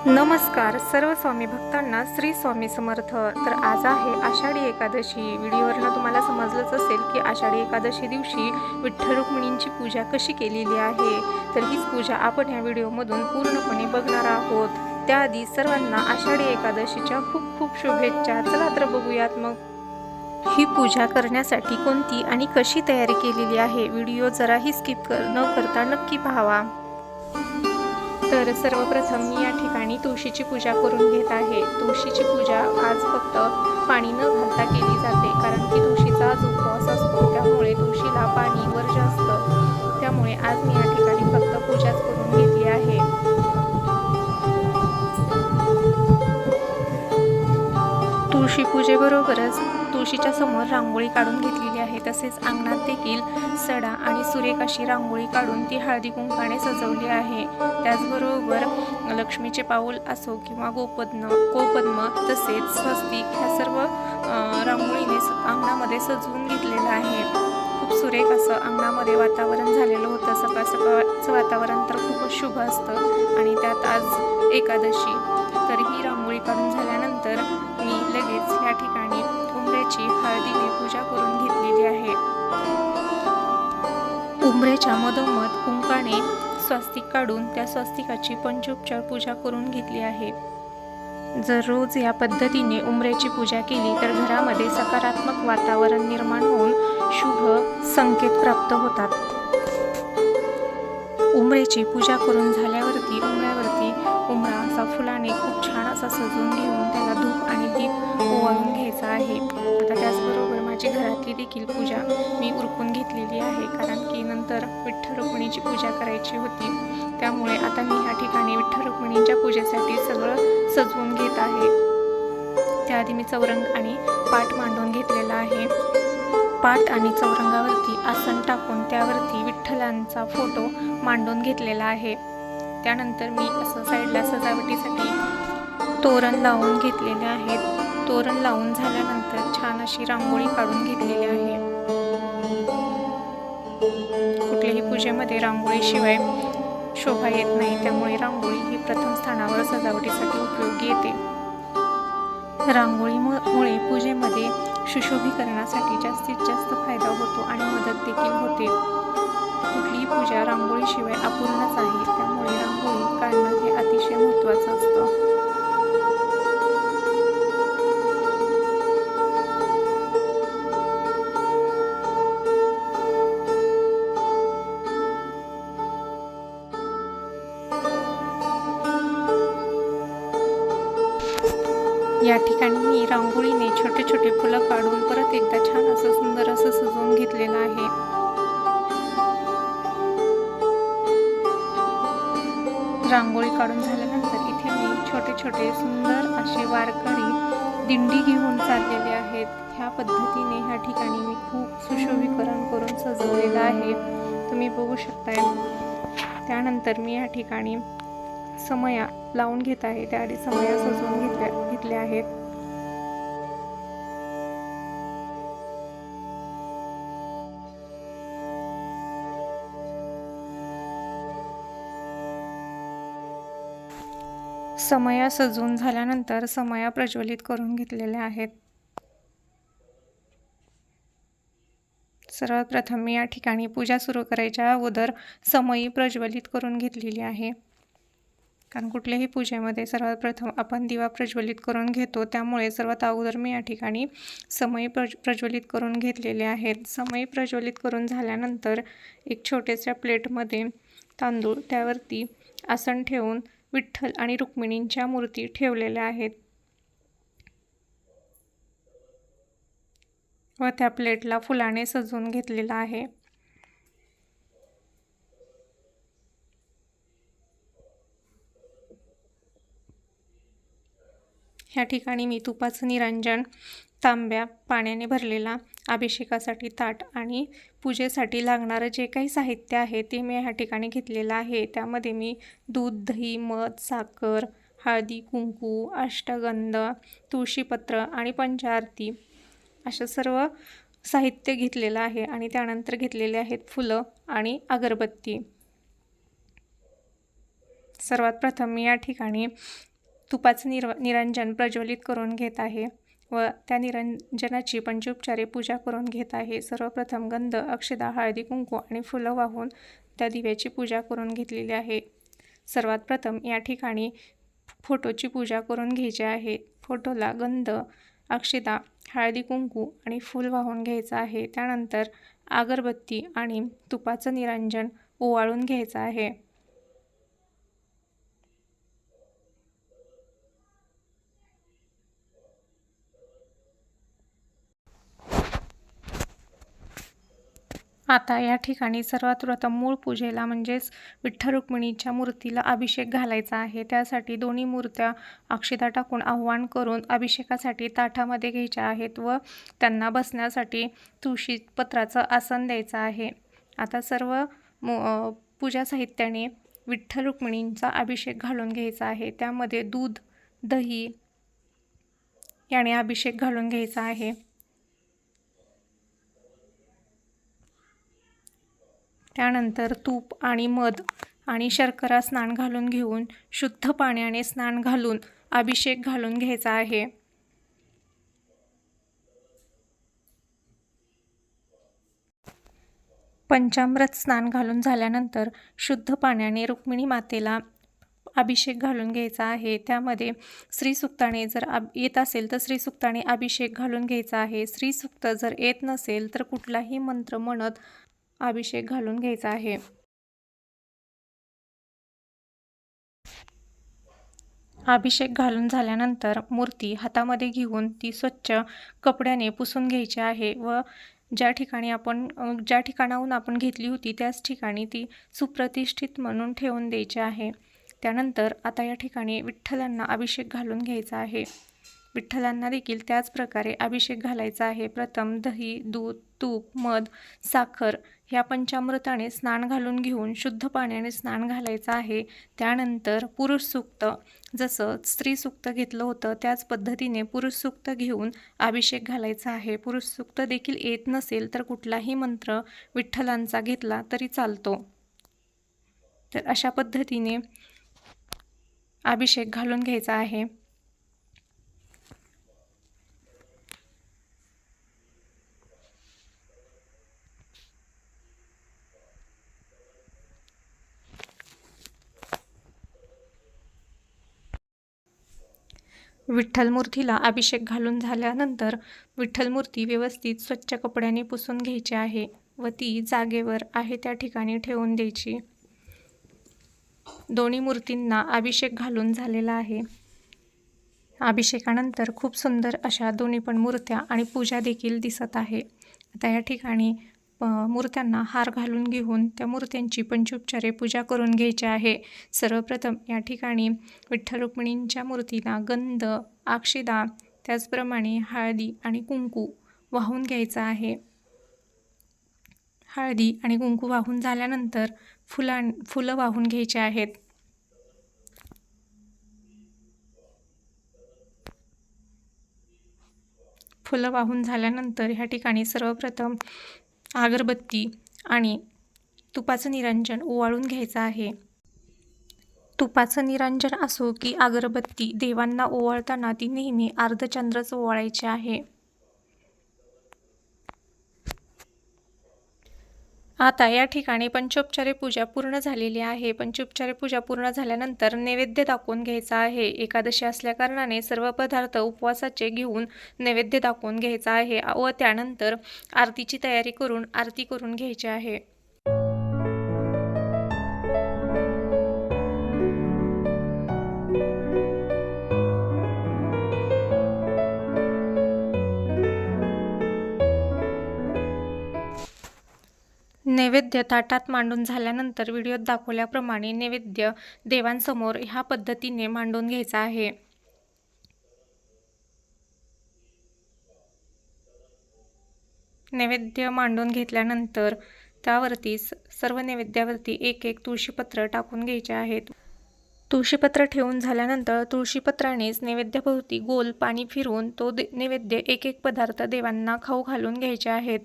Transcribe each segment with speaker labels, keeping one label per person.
Speaker 1: नमस्कार सर्व स्वामी भक्तांना श्री स्वामी समर्थ। तर आज आहे आषाढी एकादशी। व्हिडिओवरनं तुम्हाला समजलंच असेल की आषाढी एकादशी दिवशी विठ्ठल रुक्मिणींची पूजा कशी केलेली आहे। तर हीच पूजा आपण या व्हिडिओमधून पूर्णपणे बघणार आहोत। त्याआधी सर्वांना आषाढी एकादशीच्या खूप खूप शुभेच्छा। चला तर बघूयात मग ही पूजा करण्यासाठी कोणती आणि कशी तयारी केलेली आहे। व्हिडिओ जराही स्किप न करता नक्की पाहावा। तर सर्वप्रथम मी या ठिकाणी तुळशीची पूजा करून घेत आहे। तुळशीची पूजा आज फक्त पाणी न घालता केली जाते, कारण की तुळशीचा जो उपवास असतो त्यामुळे तुळशीला पाणी वर्ज्य असतं। त्यामुळे आज मी या ठिकाणी फक्त पूजाच करून घेतली आहे। तुळशी पूजेबरोबरच तुळशीच्या समोर रांगोळी काढून घेतलेली आहे। तसेच अंगणात देखील सडा आणि सुरेख अशी रांगोळी काढून ती हळदी कुंकाने सजवली आहे। त्याचबरोबर लक्ष्मीचे पाऊल असो किंवा गोपद्म तसेच स्वस्तिक ह्या सर्व रांगोळीने अंगणामध्ये सजवून घेतलेलं आहे। खूप सुरेख असं अंगणामध्ये वातावरण झालेलं होतं। सकाळ सकाळचं वातावरण तर खूपच शुभ असतं आणि त्यात आज एकादशी। तर ही रांगोळी काढून झाल्यानंतर मी लगेच या ठिकाणी उंबऱ्याची हळदीने पूजा करून घेतलेली आहे। उंबऱ्याच्या मधोमध कुंकाने स्वस्तिक काढून त्या स्वस्तिकाची पंचोपचार पूजा करून घेतली आहे। जर रोज या पद्धतीने उंबऱ्याची पूजा केली तर घरामध्ये सकारात्मक वातावरण निर्माण होऊन शुभ संकेत प्राप्त होतात। उंबऱ्याची पूजा करून झाल्यावरती उंबऱ्यावरती उंबरा असा फुलाने खूप छान असा सजवून घेऊन त्याला धूप आणि दीप ओवाळून घ्यायचा आहे। आता त्याचबरोबर माझी घरातली देखील पूजा मी उरकून घेतलेली आहे, कारण की नंतर विठ्ठल रुक्मिणीची पूजा करायची होती। त्यामुळे आता मी ह्या ठिकाणी विठ्ठल रुक्मिणींच्या पूजेसाठी सगळं सजवून घेत आहे। त्याआधी मी चौरंग आणि पाट मांडून घेतलेला आहे। पाट आणि चौरंगावरती आसन टाकून त्यावरती विठ्ठलांचा फोटो मांडून घेतलेला आहे। त्यानंतर मी असं साईडला सजावटीसाठी तोरण लावून घेतलेले आहेत। तोरण लावून झाल्यानंतर छान अशी रांगोळी काढून घेतलेली आहे। कुठल्याही पूजेमध्ये रांगोळीशिवाय शोभा येत नाही, त्यामुळे रांगोळी ही प्रथम स्थानावर सजावटीसाठी उपयोगी येते। रांगोळीमुळे पूजेमध्ये सुशोभीकरणासाठी जास्तीत जास्त फायदा होतो आणि मदत देखील होते। कुठलीही पूजा रांगोळीशिवाय अपूर्णच आहे, त्यामुळे रांगोळी काढणं हे अतिशय महत्त्वाचं असतं। या ठिकाणी मी रांगोळीने छोटे छोटे फुलं काढून परत एकदा छान असं सुंदर असं सजवून घेतलेलं आहे। रांगोळी काढून झाल्यानंतर इथे मी छोटे छोटे सुंदर असे वारकरी दिंडी घेऊन चाललेले आहेत। ह्या पद्धतीने ह्या ठिकाणी मी खूप सुशोभीकरण करून सजवलेलं आहे, तुम्ही बघू शकताय। त्यानंतर मी या ठिकाणी समया लावून घेत आहे। त्याआधी समया सजवून घेतल्या आहेत। समया सजवून झाल्यानंतर समया प्रज्वलित करून घेतलेल्या आहेत। सर्वात प्रथम मी या ठिकाणी पूजा सुरू करायच्या अगोदर समई प्रज्वलित करून घेतलेली आहे, कारण कुठल्याही पूजेमध्ये सर्वात प्रथम आपण दिवा प्रज्वलित करून घेतो। त्यामुळे सर्वात अगोदर मी या ठिकाणी समई प्रज्वलित करून घेतलेले आहेत। समई प्रज्वलित करून झाल्यानंतर एक छोट्याशा प्लेटमध्ये तांदूळ, त्यावरती आसन ठेवून विठ्ठल आणि रुक्मिणींच्या मूर्ती ठेवलेल्या आहेत व त्या प्लेटला फुलाने सजवून घेतलेला आहे। ह्या ठिकाणी मी तुपाचं निरंजन, तांब्या पाण्याने भरलेला अभिषेकासाठी ताट आणि पूजेसाठी लागणारं जे काही साहित्य आहे ते मी ह्या ठिकाणी घेतलेलं आहे। त्यामध्ये मी दूध, दही, मध, साखर, हळदी, कुंकू, अष्टगंध, तुळशीपत्र आणि पंचारती असं सर्व साहित्य घेतलेलं आहे। आणि त्यानंतर घेतलेले आहेत फुलं आणि अगरबत्ती। सर्वात प्रथम मी या ठिकाणी तुपाचं निरंजन प्रज्वलित करून घेत आहे व त्या निरंजनाची पंचोपचारे पूजा करून घेत आहे। सर्वप्रथम गंध, अक्षता, हळदी कुंकू आणि फुलं वाहून त्या दिव्याची पूजा करून घेतलेली आहे। सर्वात प्रथम या ठिकाणी फोटोची पूजा करून घ्यायची आहे। फोटोला गंध, अक्षता, हळदी कुंकू आणि फूल वाहून घ्यायचं आहे। त्यानंतर अगरबत्ती आणि तुपाचं निरंजन ओवाळून घ्यायचं आहे। आता या ठिकाणी सर्वात प्रथम मूळ पूजेला म्हणजेच विठ्ठल रुक्मिणीच्या मूर्तीला अभिषेक घालायचा आहे। त्यासाठी दोन्ही मूर्त्या अक्षता टाकून आवाहन करून अभिषेकासाठी ताटामध्ये घ्यायच्या आहेत व त्यांना बसण्यासाठी तुळशी पत्राचं आसन द्यायचं आहे। आता सर्व पूजा साहित्याने विठ्ठल रुक्मिणींचा अभिषेक घालून घ्यायचा आहे। त्यामध्ये दूध, दही याने अभिषेक घालून घ्यायचा आहे। त्यानंतर तूप आणि मध आणि शर्करा स्नान घालून घेऊन शुद्ध पाण्याने स्नान घालून अभिषेक घालून घ्यायचा आहे। पंचामृत स्नान घालून झाल्यानंतर शुद्ध पाण्याने रुक्मिणी मातेला अभिषेक घालून घ्यायचा आहे। त्यामध्ये श्रीसूक्ताने जर येत असेल तर श्रीसूक्ताने अभिषेक घालून घ्यायचा आहे। श्रीसूक्त जर येत नसेल तर कुठलाही मंत्र म्हणत अभिषेक घालून घ्यायचा आहे। अभिषेक घालून झाल्यानंतर मूर्ती हातामध्ये घेऊन ती स्वच्छ कपड्याने पुसून घ्यायची आहे व ज्या ठिकाणाहून आपण घेतली होती त्याच ठिकाणी ती सुप्रतिष्ठित म्हणून ठेवून द्यायची आहे। त्यानंतर आता या ठिकाणी विठ्ठलांना अभिषेक घालून घ्यायचा आहे। विठ्ठलांना देखील त्याच प्रकारे अभिषेक घालायचा आहे। प्रथम दही, दूध, तूप, मध, साखर ह्या पंचामृताने स्नान घालून घेऊन शुद्ध पाण्याने स्नान घालायचं आहे। त्यानंतर पुरुष सूक्त, जसं स्त्री सूक्त घेतलं होतं त्याच पद्धतीने पुरुष सूक्त घेऊन अभिषेक घालायचा आहे। पुरुष सूक्त देखील येत नसेल तर कुठलाही मंत्र विठ्ठलांचा घेतला तरी चालतो। तर अशा पद्धतीने अभिषेक घालून घ्यायचा आहे। विठ्ठल मूर्तीला अभिषेक घालून झाल्यानंतर विठ्ठल मूर्ती व्यवस्थित स्वच्छ कपड्याने पुसून घ्यायची आहे व ती जागेवर आहे त्या ठिकाणी ठेवून द्यायची। दोन्ही मूर्तींना अभिषेक घालून झालेला आहे। अभिषेकानंतर खूप सुंदर अशा दोन्ही पण मूर्त्या आणि पूजा देखील दिसत आहे। आता या ठिकाणी मूर्त्यांना हार घालून घेऊन त्या मूर्त्यांची पंचोपचारे पूजा करून घ्यायची आहे। सर्वप्रथम या ठिकाणी विठ्ठल रुक्मिणींच्या मूर्तीला गंध, अक्षता त्याचप्रमाणे हळदी आणि कुंकू वाहून घ्यायचा आहे। हळदी आणि कुंकू वाहून झाल्यानंतर फुलं वाहून घ्यायची आहेत। फुलं वाहून झाल्यानंतर ह्या ठिकाणी सर्वप्रथम अगरबत्ती आणि तुपाचं निरंजन ओवाळून घ्यायचं आहे। तुपाचं निरंजन असो की अगरबत्ती, देवांना ओवाळताना ती नेहमी अर्धचंद्रच ओवाळायची आहे। आता या ठिकाणी पंचोपचारे पूजा पूर्ण झालेली आहे। पंचोपचारे पूजा पूर्ण झाल्यानंतर नैवेद्य दाखवून घ्यायचा आहे। एकादशी असल्याकारणाने सर्व पदार्थ उपवासाचे घेऊन नैवेद्य दाखवून घ्यायचा आहे व त्यानंतर आरतीची तयारी करून आरती करून घ्यायची आहे। नैवेद्य ताटात मांडून झाल्यानंतर व्हिडिओत दाखवल्याप्रमाणे नैवेद्य देवांसमोर ह्या पद्धतीने मांडून घ्यायचा आहे। नैवेद्य मांडून घेतल्यानंतर त्यावरती सर्व नैवेद्यावरती एक एक तुळशीपत्र टाकून घ्यायचे आहेत। तुळशीपत्र ठेवून झाल्यानंतर तुळशीपत्रानेच नैवेद्याभोवती गोल पाणी फिरवून तो नैवेद्य एक एक पदार्थ देवांना खाऊ घालून घ्यायचे आहेत।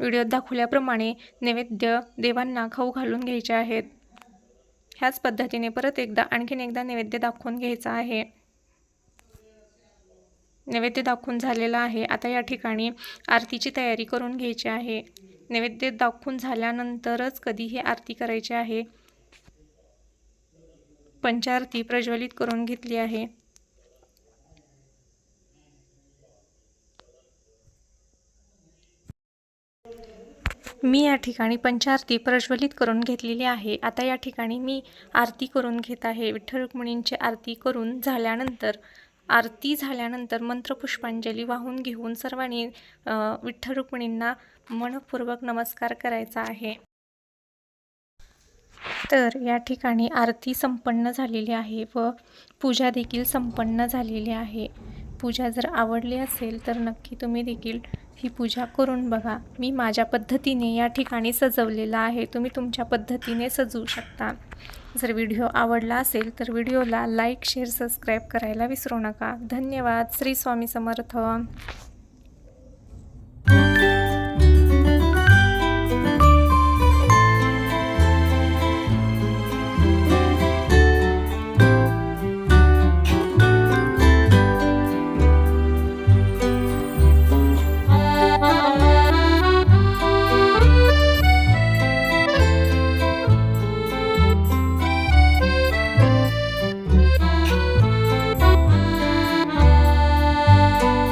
Speaker 1: व्हिडिओत दाखवल्याप्रमाणे नैवेद्य देवांना खाऊ घालून घ्यायचे आहेत। ह्याच पद्धतीने परत एकदा आणखीन एकदा नैवेद्य दाखवून घ्यायचा आहे। नैवेद्य दाखवून झालेला आहे। आता या ठिकाणी आरतीची तयारी करून घ्यायची आहे। नैवेद्य दाखवून झाल्यानंतरच कधीही आरती करायची आहे। पंचारती प्रज्वलित करून घेतली आहे। मी या ठिकाणी पंचारती प्रज्वलित करून घेतलेली आहे। आता या ठिकाणी मी आरती करून घेत आहे। विठ्ठल रुक्मिणींची आरती करून झाल्यानंतर मंत्रपुष्पांजली वाहून घेऊन सर्वांनी विठ्ठल रुक्मिणींना मनपूर्वक नमस्कार करायचा आहे। तर या ठिकाणी आरती संपन्न झालेली आहे व पूजा देखील संपन्न झालेली आहे। पूजा जर आवडली असेल तर नक्की तुम्ही देखील ही पूजा करून बघा। मी माझ्या पद्धतीने या ठिकाणी सजवलेला आहे, तुम्ही तुमच्या पद्धतीने सजवू शकता। जर व्हिडिओ आवडला असेल तर व्हिडिओला लाईक, शेअर, सबस्क्राईब करायला विसरू नका। धन्यवाद। श्री स्वामी समर्थ।